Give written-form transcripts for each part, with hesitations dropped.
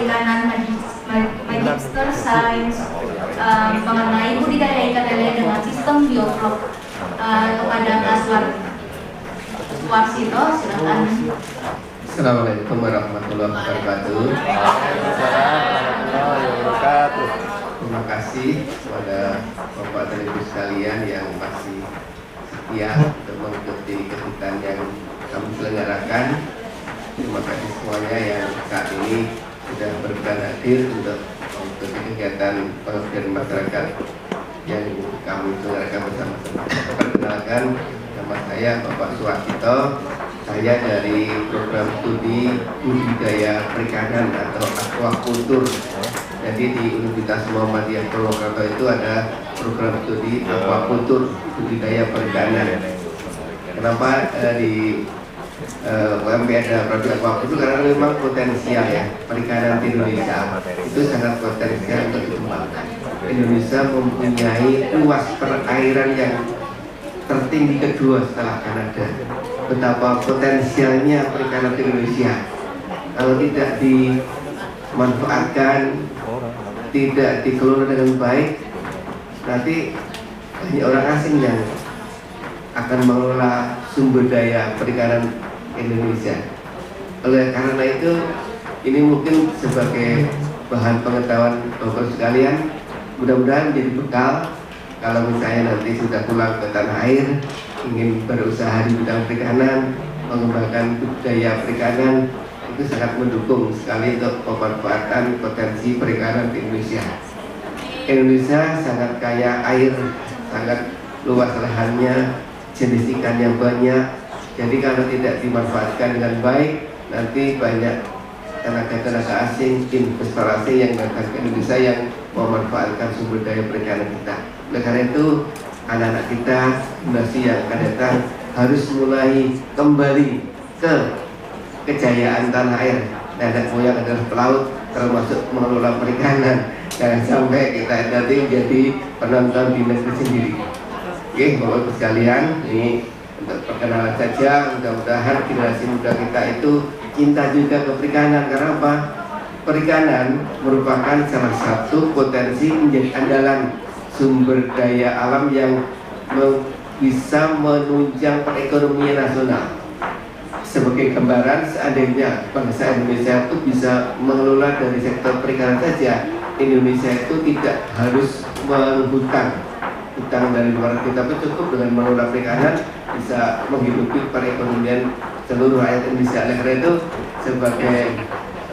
Perikanan Magister Sains mengenai budidaya ikan lele dengan sistem bioflok. Kepada Kak Suwarsito, silakan. Assalamualaikum warahmatullahi wabarakatuh. Terima kasih kepada Bapak dan Ibu sekalian yang masih setia untuk mengikuti kegiatan yang kami selenggarakan. Terima kasih semuanya yang saat ini sudah berkenan hadir untuk mengikuti kegiatan pengabdian masyarakat yang kami selenggarakan bersama-sama. Perkenalkan, nama saya Bapak Suwarsito. Saya dari program studi budidaya perikanan atau aquacultur. Jadi di Universitas Muhammadiyah Purwokerto itu ada program studi aquacultur budidaya perikanan. Kenapa di UMP ada program aquacultur? Karena memang potensial ya perikanan di Indonesia itu sangat potensial untuk dikembangkan. Indonesia mempunyai luas perairan yang tertinggi kedua setelah Kanada. Betapa potensialnya perikanan di Indonesia. Kalau tidak dimanfaatkan, tidak dikelola dengan baik, nanti banyak orang asing yang akan mengelola sumber daya perikanan Indonesia. Oleh karena itu, ini mungkin sebagai bahan pengetahuan Bapak sekalian, mudah-mudahan menjadi bekal kalau misalnya nanti sudah pulang ke tanah air, ingin berusaha di bidang perikanan, mengembangkan budaya perikanan, itu sangat mendukung sekali untuk pemanfaatan potensi perikanan di Indonesia. Indonesia sangat kaya air, sangat luas lahannya, jenis ikan yang banyak. Jadi kalau tidak dimanfaatkan dengan baik, nanti banyak tenaga-tenaga asing, investor asing yang datang ke Indonesia yang memanfaatkan sumber daya perikanan kita. Oleh karena itu, anak-anak kita, generasi yang akan datang harus mulai kembali ke kejayaan tanah air. Nenek moyang adalah pelaut, termasuk mengelola perikanan. Jangan sampai kita nanti menjadi penonton di negeri sendiri. Oke, Bapak-Ibu sekalian, ini untuk perkenalan saja. Mudah-mudahan generasi muda kita itu cinta juga ke perikanan. Karena apa? Perikanan merupakan salah satu potensi menjadi andalan sumber daya alam yang bisa menunjang perekonomian nasional. Sebagai gambaran, seandainya bangsa Indonesia itu bisa mengelola dari sektor perikanan saja, Indonesia itu tidak harus menghutang dari luar negeri, tapi cukup dengan mengelola perikanan bisa menghidupi perekonomian seluruh rakyat Indonesia. Oleh karena itu, sebagai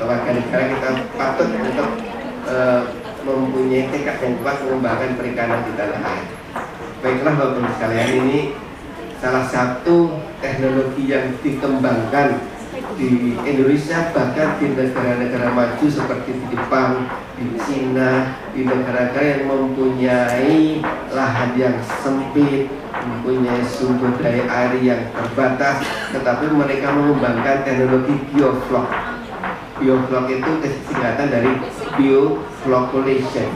warga negara kita patut untuk mempunyai tekad yang kuat mengembangkan perikanan di tanah air. Baiklah Bapak-Ibu sekalian, ini salah satu teknologi yang dikembangkan di Indonesia, bahkan di negara-negara maju seperti di Jepang, di Cina, di negara-negara yang mempunyai lahan yang sempit, mempunyai sumber daya air yang terbatas, tetapi mereka mengembangkan teknologi bioflok. Bioflok itu singkatan dari biofloculation.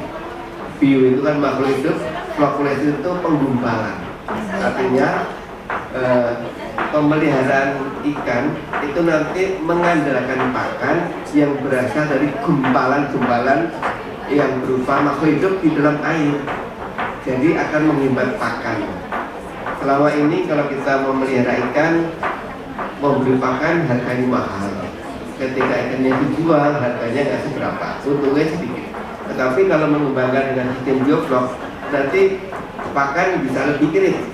Bio itu kan makhluk hidup, floculation itu penggumpalan. Artinya pemeliharaan ikan itu nanti mengandalkan pakan yang berasal dari gumpalan-gumpalan yang berupa makhluk hidup di dalam air. Jadi akan menghemat pakan. Selama ini kalau kita memelihara ikan, membeli pakan harganya mahal. Ketika ikannya dijual, harganya nggak seberapa, untungnya sedikit. Tetapi kalau mengembangkan dengan sistem bioflok, nanti pakan bisa lebih irit.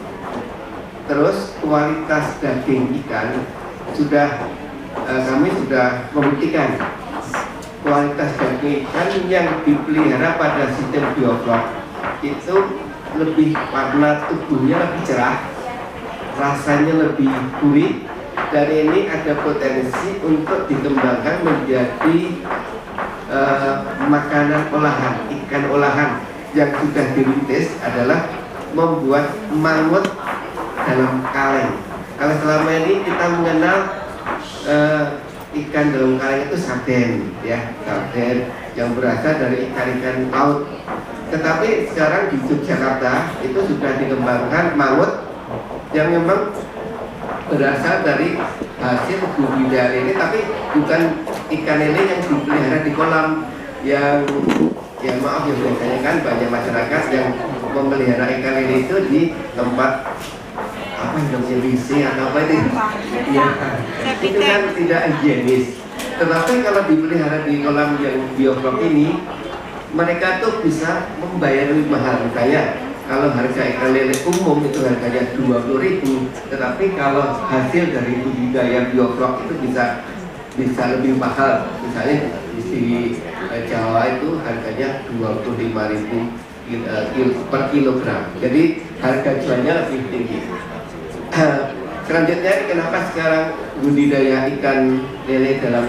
Terus kualitas daging ikan kami sudah membuktikan kualitas daging ikan yang dipelihara pada sistem bioflok itu lebih, warna tubuhnya lebih cerah, rasanya lebih gurih. Dari ini ada potensi untuk dikembangkan menjadi makanan olahan, ikan olahan. Yang sudah dirintis adalah membuat mangut dalam kaleng. Kalau selama ini kita mengenal ikan dalam kaleng itu sarden, ya, sarden yang berasal dari ikan-ikan laut. Tetapi sekarang di Yogyakarta itu sudah dikembangkan mangut yang memang berasal dari hasil budidaya ini, tapi bukan ikan lele yang dipelihara di kolam yang ya maaf ya biasanya kan banyak masyarakat yang memelihara ikan lele itu di tempat apa yang namanya WC atau apa itu ya, itu kan tidak higienis. Tetapi kalau dipelihara di kolam yang bioflok ini, mereka tuh bisa membayar lebih mahal. Misalnya kalau harga ikan lele umum itu harganya 20.000, tetapi kalau hasil dari budidaya bioflok itu bisa lebih mahal. Misalnya di Jawa itu harganya 25.000 per kilogram. Jadi harga jualnya lebih tinggi. Selanjutnya, kenapa sekarang budidaya ikan lele dalam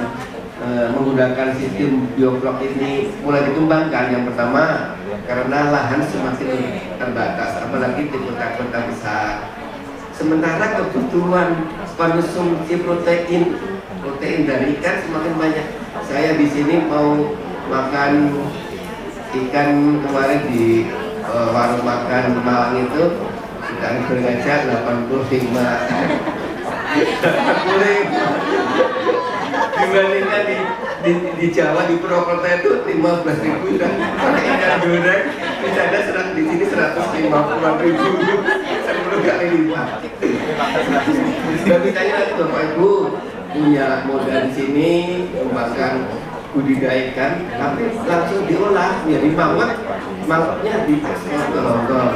menggunakan sistem bioflok ini mulai dikembangkan? Yang pertama, karena lahan semakin terbatas, apalagi di kota-kota besar. Sementara kebutuhan konsumsi protein dari ikan semakin banyak. Saya di sini mau makan ikan kemarin di warung makan Malang itu, ikan goreng aja 85. Dibandingkan di Jawa, di Purwokerto itu 15.000 dan pakai ikan goreng di sana di sini 150.000, 10 kali lipat. Tapi tanya lagi Bapak Ibu punya modal di sini kembangkan budidaya ikan, tapi langsung diolah menjadi mangkoknya diekspor ke Hongkong.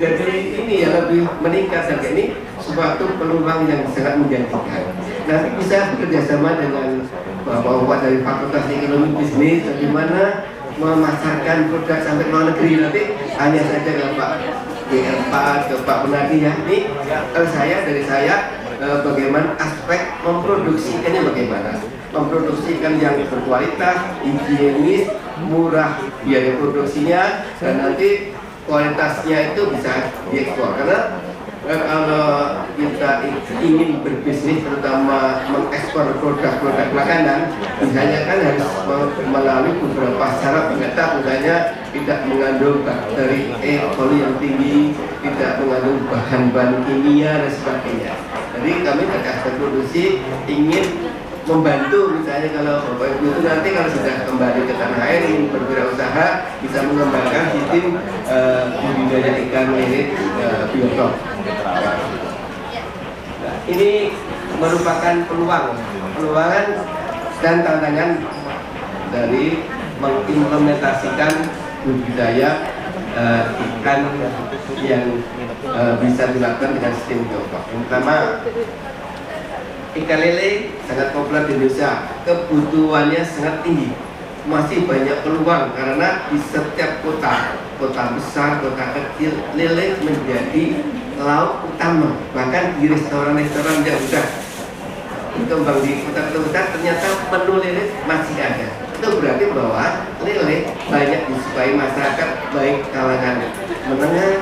Jadi ini ya lebih meningkat, dan ini suatu peluang yang sangat menjanjikan. Nanti bisa bekerjasama dengan Bapak-bapak dari Fakultas Ekonomi Bisnis, bagaimana memasarkan produk sampai luar negeri. Nanti hanya saja ke Pak GR4, ke Pak Penadi ya. Ini dari saya bagaimana aspek memproduksikannya, bagaimana memproduksikan yang berkualitas, higienis, murah biaya produksinya, dan nanti kualitasnya itu bisa diekspor. Karena kalau kita ingin berbisnis, terutama mengekspor produk-produk makanan, misalnya kan harus melalui beberapa syarat pengetat, misalnya tidak mengandung bakteri E. coli yang tinggi, tidak mengandung bahan-bahan kimia dan sebagainya. Jadi kami dari aspek produksi ingin membantu, misalnya kalau Bapak Ibu itu nanti kalau sudah kembali ke tanah air ingin berwirausaha, bisa mengembangkan sistem budidaya ikan lele bioflok. Nah, ini merupakan peluang dan tantangan dari mengimplementasikan budidaya ikan yang bisa dilakukan dengan sistem bioflok. Yang pertama, ikan lele sangat populer di Indonesia, kebutuhannya sangat tinggi, masih banyak peluang karena di setiap kota besar, kota kecil, lele menjadi lauk utama. Bahkan di restoran-restoran yang sudah berkembang di kota-kota besar, ternyata menu lele masih ada. Itu berarti bahwa lele banyak disukai masyarakat, baik kalangan menengah,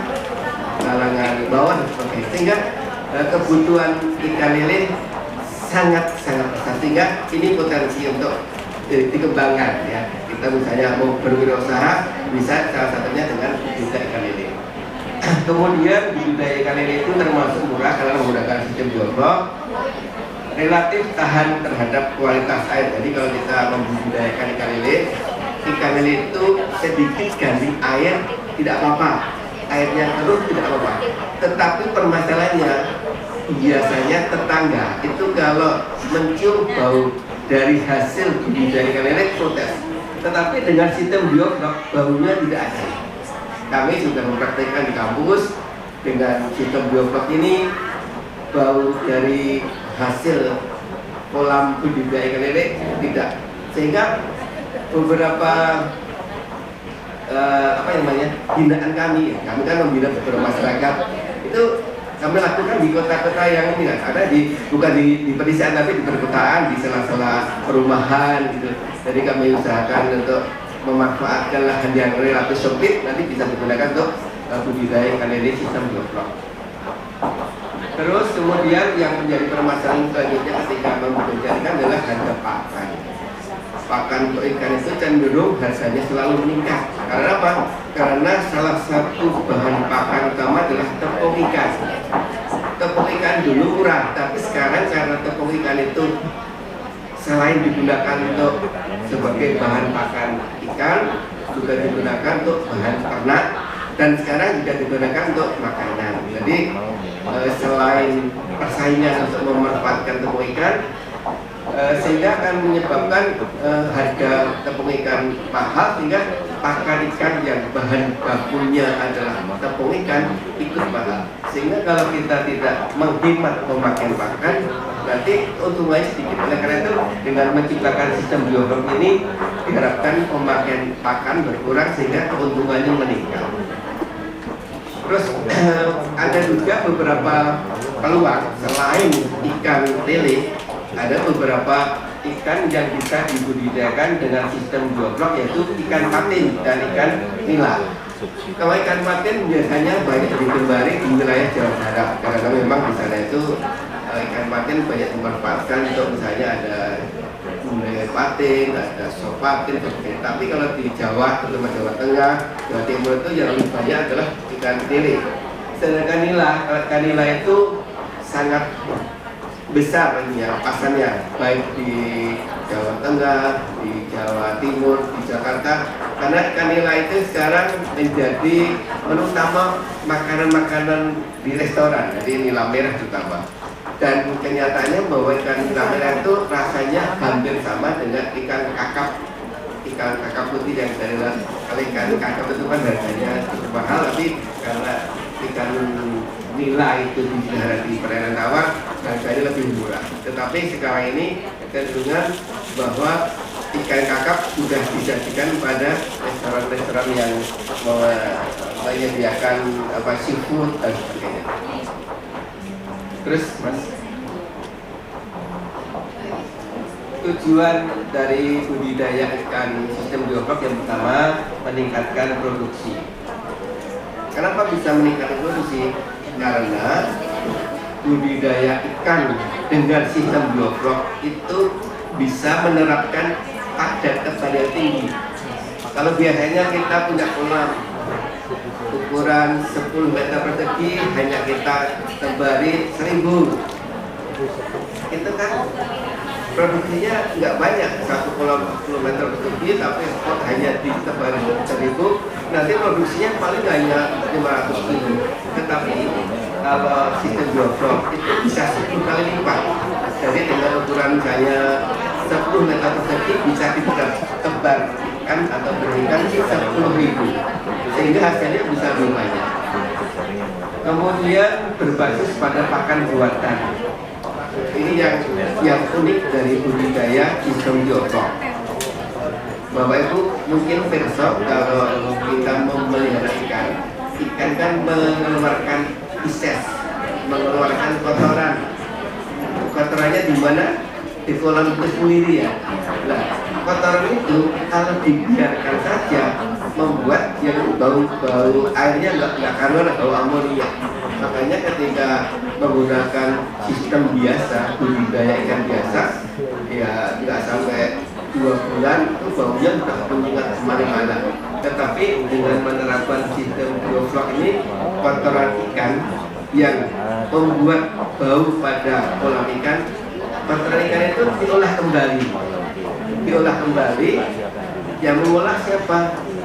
kalangan bawah dan sebagainya. Sehingga kebutuhan ikan lele sangat besar, sehingga ini potensi untuk dikembangkan ya. Kita misalnya mau berwirausaha, bisa salah satunya dengan budidaya ikan lele. Kemudian budidaya ikan lele itu termasuk murah karena menggunakan sistem bioflok, relatif tahan terhadap kualitas air. Jadi kalau kita membudidayakan ikan lele itu sedikit ganti air tidak apa-apa, airnya terus tidak apa-apa. Tetapi permasalahannya biasanya tetangga itu kalau mencium bau dari hasil budidaya ikan lele protes. Tetapi dengan sistem bioflok baunya tidak ada. Kami sudah mempraktikkan di kampus dengan sistem bioflok ini, bau dari hasil kolam budidaya ikan lele tidak. Sehingga beberapa binaan kami kan membina beberapa masyarakat itu kami lakukan di kota-kota yang ini kan, ada bukan di pedesaan tapi di perkotaan, di sela-sela perumahan gitu. Jadi kami usahakan untuk memanfaatkan lahan yang relatif sempit, nanti bisa digunakan untuk budidaya ikan lele sistem bioflok. Terus kemudian yang menjadi permasalahan selanjutnya ketika membudidayakan ikan adalah harga pakan. Pakan untuk ikan itu cenderung harganya selalu meningkat. Karena apa? Karena salah satu bahan pakan utama adalah tepung ikan. Tepung ikan dulu murah, tapi sekarang karena tepung ikan itu selain digunakan untuk sebagai bahan pakan ikan, juga digunakan untuk bahan ternak, dan sekarang juga digunakan untuk makanan. Jadi selain persaingan untuk memanfaatkan tepung ikan, sehingga akan menyebabkan harga tepung ikan mahal, sehingga pakan ikan yang bahan bakunya adalah tepung ikan ikut mahal. Sehingga kalau kita tidak menghemat pemakaian pakan, berarti keuntungannya sedikit. Oleh karena itu, dengan menciptakan sistem bioflok ini diharapkan pemakaian pakan berkurang sehingga keuntungannya meningkat. Terus ada juga beberapa peluang selain ikan lele, ada beberapa ikan yang bisa dibudidayakan dengan sistem bioflok, yaitu ikan patin dan ikan nila. Kalau ikan patin biasanya banyak digemari di wilayah Jawa Barat, karena memang di sana itu ikan patin banyak dimanfaatkan untuk misalnya ada gulai patin, ada sop patin, sebagainya. Tapi kalau di Jawa, terutama Jawa Tengah, Jawa Timur itu yang lebih banyak adalah ikan lele. Sedangkan ikan nila itu sangat besar ya pasarnya, baik di Jawa Tengah, di Jawa Timur, di Jakarta, karena ikan nila itu sekarang menjadi menu utama makanan-makanan di restoran, jadi nila merah terutama. Dan kenyataannya bahwa ikan nila merah itu rasanya hampir sama dengan ikan kakap putih yang dari luar. Kalau ikan kakap itu kan harganya cukup mahal, tapi karena ikan nila itu dipelihara di perairan tawar, harganya lebih murah. Tetapi sekarang ini kecenderungan bahwa ikan kakap sudah disajikan pada restoran-restoran yang menyediakan seafood dan sebagainya. Terus Mas, tujuan dari budidaya ikan sistem bioflok yang pertama meningkatkan produksi. Kenapa bisa meningkatkan produksi? Karena budidaya ikan dengan sistem bioflok itu bisa menerapkan padat tebar yang tinggi. Kalau biasanya kita punya kolam ukuran 10 meter persegi, hanya kita tebari 1000, itu kan produksinya nggak banyak, satu kolam 10 meter persegi tapi hanya ditebari 1000, nanti produksinya paling hanya 500 kilo. Tetapi kalau sistem bioflok itu bisa 10 kali lipat. Jadi dengan ukuran misalnya 10 meter persegi bisa kita tebar ikan atau berikan 10.000, sehingga hasilnya bisa lebih banyak. Kemudian berbasis pada pakan buatan. Ini yang unik dari budidaya sistem bioflok. Bapak Ibu mungkin besok kalau kita memelihara ikan kan mengeluarkan feses, mengeluarkan kotoran. Kotorannya di mana? Di kolam itu sendiri ya. Nah, kotoran itu kalau dibiarkan saja membuat yang bau airnya nggak karuan, bau amonia. Makanya ketika menggunakan sistem biasa, budidaya ikan biasa, ya nggak sampai 2 bulan itu baunya sudah menyengat kemana-mana. Tetapi dengan menerapkan sistem bioflok ini, kotoran ikan yang membuat bau pada kolam ikan, kotoran ikan itu diolah kembali. Yang mengolah siapa?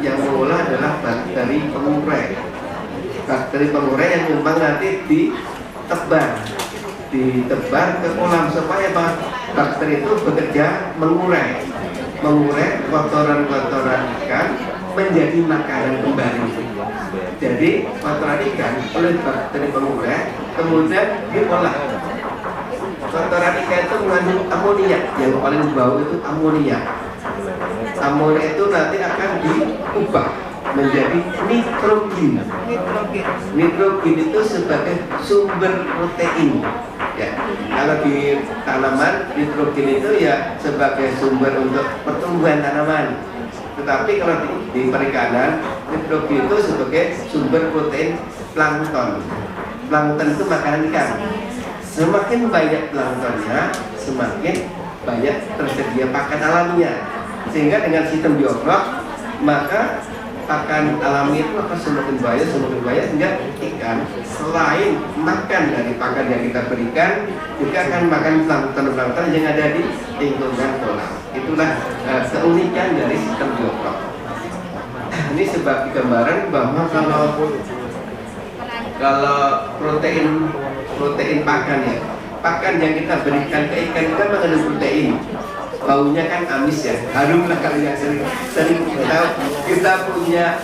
Yang mengolah adalah bakteri pengurai. Bakteri pengurai yang memang nanti ditebar ke kolam supaya apa? Bakteri itu bekerja mengurai kotoran-kotoran ikan menjadi makanan kembali. Jadi kotoran ikan oleh bakteri pengurai kemudian diolah. Kotoran ikan itu mengandung amonia, yang paling bau itu amonia. Amonia itu nanti akan diubah menjadi nitrogen. Nitrogen itu sebagai sumber protein. Ya, kalau di tanaman nitrogen itu ya sebagai sumber untuk pertumbuhan tanaman. Tetapi kalau di perikanan nitrogen itu sebagai sumber protein plankton. Plankton itu makanan ikan. Semakin banyak planktonnya, semakin banyak tersedia pakan alaminya. Sehingga dengan sistem bioflok, maka pakan alami itu akan semakin banyak sehingga ikan selain makan dari pakan yang kita berikan juga akan makan plankton yang ada di lingkungan kolam. Itulah keunikan dari sistem bioflok. Ini sebagai gambaran bahwa kalau protein pakan ya, pakan yang kita berikan ke ikan itu kan mengandung protein. Baunya kan amis ya, harum lah kalau yang sering kita punya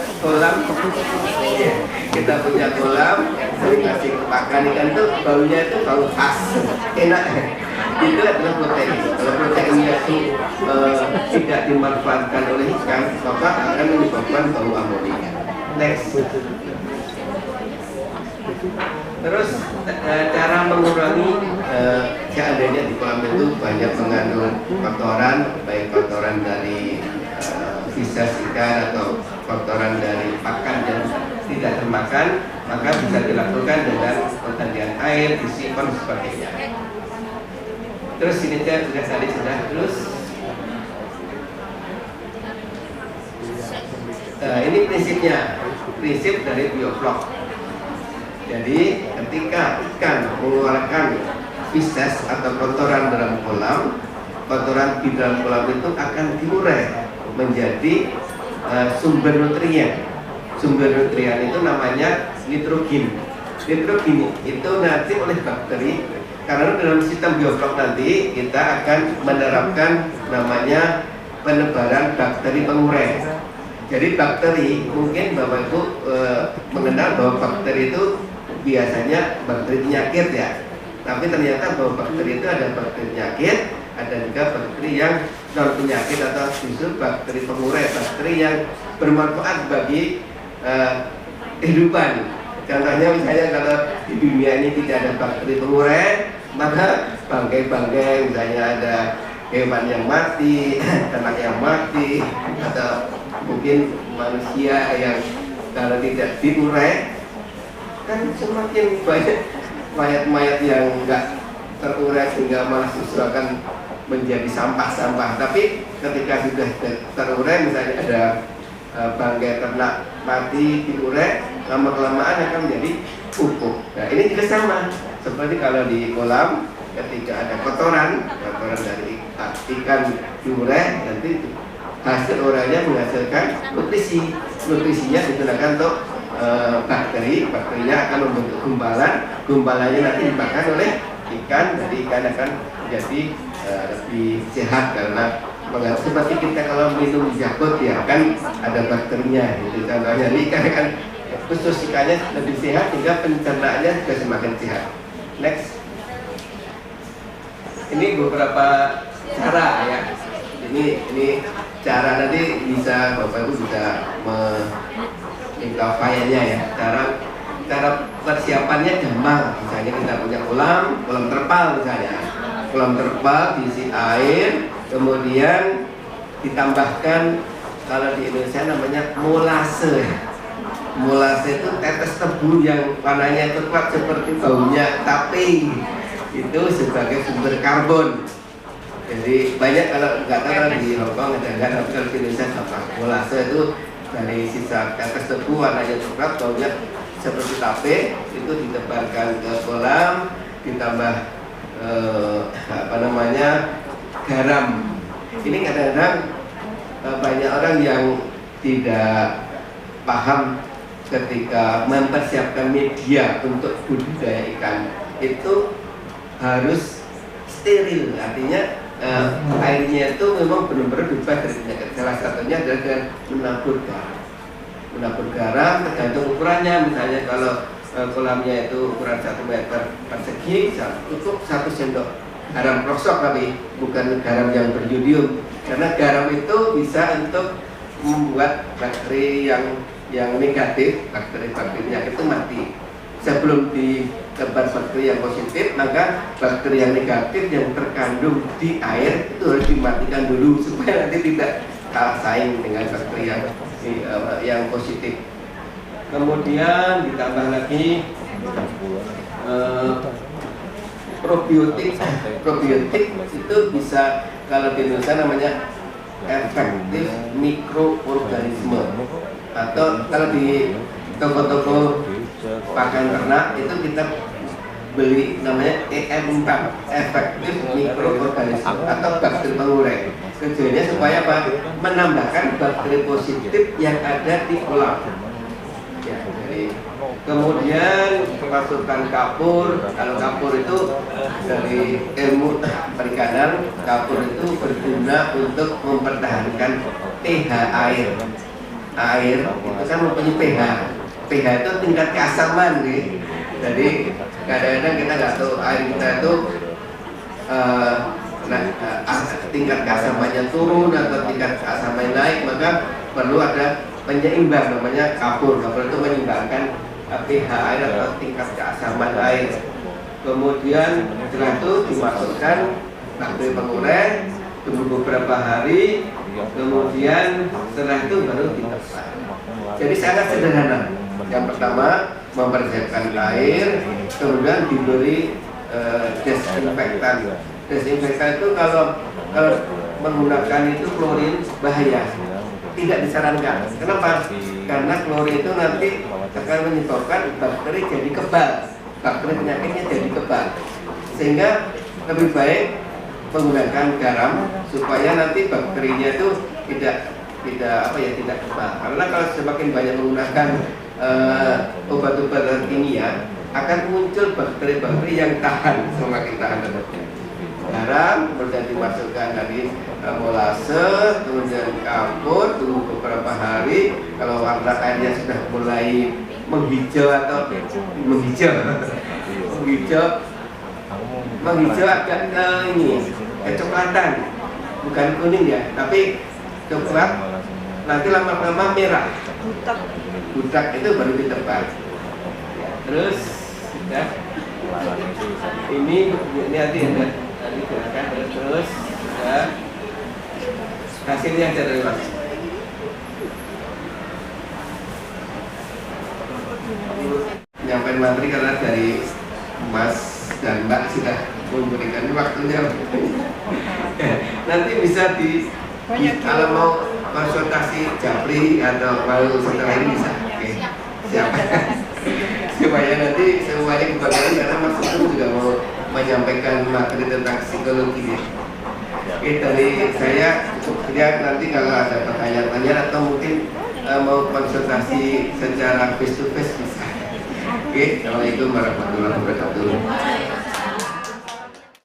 kolam, sering kasih makan ikan itu baunya itu bau khas, enak. Itu adalah protein. Kalau proteinnya itu tidak dimanfaatkan oleh ikan, maka akan menyebabkan bau amonia. Next. Terus cara mengurangi seandainya di kolam itu banyak mengandung kotoran, baik kotoran dari fishes ikan atau kotoran dari pakan yang tidak termakan, maka bisa dilakukan dengan penggantian air, disipon dan sebagainya. Terus ini sudah terus. Ini prinsip dari bioflok. Jadi ketika ikan mengeluarkan fishes atau kotoran dalam kolam, kotoran di dalam kolam itu akan diurai menjadi sumber nutrien. Sumber nutrien itu namanya nitrogen. Nitrogen itu nanti oleh bakteri, karena dalam sistem bioflok nanti kita akan menerapkan namanya penebaran bakteri pengurai. Jadi bakteri, mungkin Bapak Ibu mengenal bahwa bakteri itu biasanya bakteri penyakit ya, tapi ternyata bahwa bakteri itu ada bakteri penyakit, ada juga bakteri yang non penyakit atau justru bakteri pengurai, bakteri yang bermanfaat bagi kehidupan. Contohnya misalnya kalau di dunia ini tidak ada bakteri pengurai, maka bangkai-bangkai misalnya ada hewan yang mati, ternak yang mati, atau mungkin manusia yang kalau tidak diurai kan semakin banyak mayat-mayat yang enggak terurai sehingga malah justru akan menjadi sampah-sampah. Tapi ketika sudah terurai, misalnya ada bangkai ternak mati diurai, lama-kelamaan akan menjadi pupuk. Nah ini juga sama seperti kalau di kolam, ketika ada kotoran dari ikan diurai, nanti hasil urainya menghasilkan nutrisinya digunakan untuk bakterinya akan membentuk gumpalannya nanti dimakan oleh ikan, jadi ikan akan menjadi lebih sehat karena seperti kita kalau minum Yakult ya kan ada bakterinya, gitu contohnya. Ikan kan khusus ikannya lebih sehat sehingga pencernaannya juga semakin sehat. Next, ini beberapa cara ya. Ini cara nanti bisa Bapak Ibu bisa minta filenya ya. Cara persiapannya gampang. Misalnya kita punya kolam terpal misalnya. Kolam terpal diisi air, kemudian ditambahkan kalau di Indonesia namanya molase. Molase itu tetes tebu yang warnanya coklat seperti baunya tape. Itu sebagai sumber karbon. Jadi banyak kalau nggak tahu di Hongkong ada nggak, tapi kalau di Indonesia sama. Molase itu dari sisa tetes tebu warnanya coklat baunya seperti tape, itu ditebarkan ke kolam, ditambah garam. Ini kadang-kadang banyak orang yang tidak paham ketika mempersiapkan media untuk budidaya ikan itu harus steril, artinya airnya itu memang benar-benar bebas dari penyakit. Salah satunya adalah dengan menabur garam tergantung ukurannya. Misalnya kalau kolamnya itu ukuran 1 meter persegi, cukup 1 sendok garam krosok, tapi bukan garam yang beryodium, karena garam itu bisa untuk membuat bakteri yang negatif, bakteri penyakit itu mati. Sebelum ditebar bakteri yang positif, maka bakteri yang negatif yang terkandung di air itu harus dimatikan dulu supaya nanti tidak kalah saing dengan bakteri yang positif. Kemudian ditambah lagi probiotik itu bisa, kalau di Indonesia namanya efektif mikroorganisme. atau kalau di toko-toko pakan ternak itu kita beli namanya EM4, efektif mikroorganisme atau bakteri pengurang. Tujuannya supaya apa? Menambahkan bakteri positif yang ada di kolam. Ya, jadi kemudian masukkan kapur. Kalau kapur itu dari ilmu perikanan, kapur itu berguna untuk mempertahankan pH air. Air itu kan mempunyai pH. pH itu tingkat keasaman nih. Jadi kadang-kadang kita nggak tahu air kita itu tingkat keasamannya turun atau tingkat keasamannya naik, maka perlu ada penyeimbang namanya kapur. Kapur itu menyeimbangkan pH air atau tingkat keasaman air. Kemudian setelah itu dimasukkan bakteri pengurang, tunggu beberapa hari, kemudian setelah itu baru ditebar. Jadi sangat sederhana. Yang pertama mempersiapkan air, kemudian diberi desinfektan. Desinfektan itu kalau menggunakan itu klorin bahaya, tidak disarankan. Kenapa? Karena klorin itu nanti akan menyebabkan bakteri jadi kebal, bakteri penyakitnya jadi kebal, sehingga lebih baik menggunakan garam supaya nanti bakterinya itu tidak kebal. Karena kalau semakin banyak menggunakan obat-obatan kimia, akan muncul bakteri-bakteri yang semakin tahan terhadapnya. Garam kemudian dimasukkan dari molase, kemudian kapur, tunggu beberapa hari. Kalau warna airnya sudah mulai menghijau agak kecoklatan, bukan kuning ya, tapi coklat. Nanti lama-lama merah. Budak itu baru ditebar. Terus ya, ini nanti gerakan terus ya. Hasilnya dari Mas. Nyampein materi karena dari Mas dan Mbak sudah memberikan waktunya. Nanti bisa kalau mau konsultasi Japri atau mau setelah ini bisa. Oke, siap. Supaya nanti semuanya kebagian, karena Mas itu juga mau menyampaikan materi tentang psikologi. Oke, dari saya cukup sekian. Nanti kalau ada pertanyaan-pertanyaan atau mungkin mau konsultasi secara face to face bisa. Oke, assalamualaikum warahmatullahi wabarakatuh.